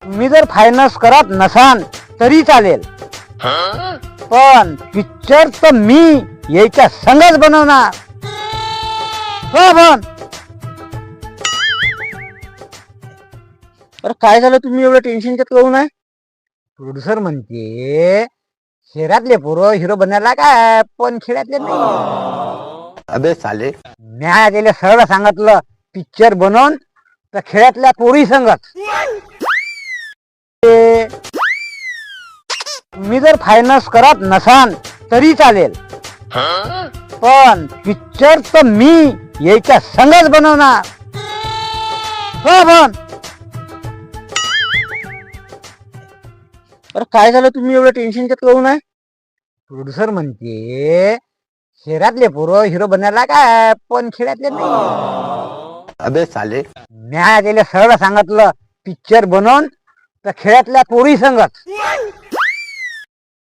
तुम्ही जर फायनान्स करत नसाल तरी चालेल, पण पिक्चर तर मी याच्या संगच बनवणार. हो पण अरे काय झालं, तुम्ही एवढं टेन्शनच्यात करू आहे? प्रोड्युसर म्हणते शहरातले पोरं हिरो बनायला काय, पण खेड्यातले नाही. अबे साले. न्याय त्याला सरळ सांगितलं पिक्चर बनवून तर खेड्यातल्या पोरी संगत. तुम्ही जर फायनान्स करत नसाल तरी चालेल, पण पिक्चर तर मी याच्या संगच बनवणार. हो पण अरे काय झालं, तुम्ही एवढं टेन्शनच्यात करू आहे? प्रोड्युसर म्हणते शहरातले पोरं हिरो बनायला काय, पण खेड्यातले नाही. अबे साले. न्याय त्याला सरळ सांगितलं पिक्चर बनवून तर खेड्यातल्या पोरी संगत.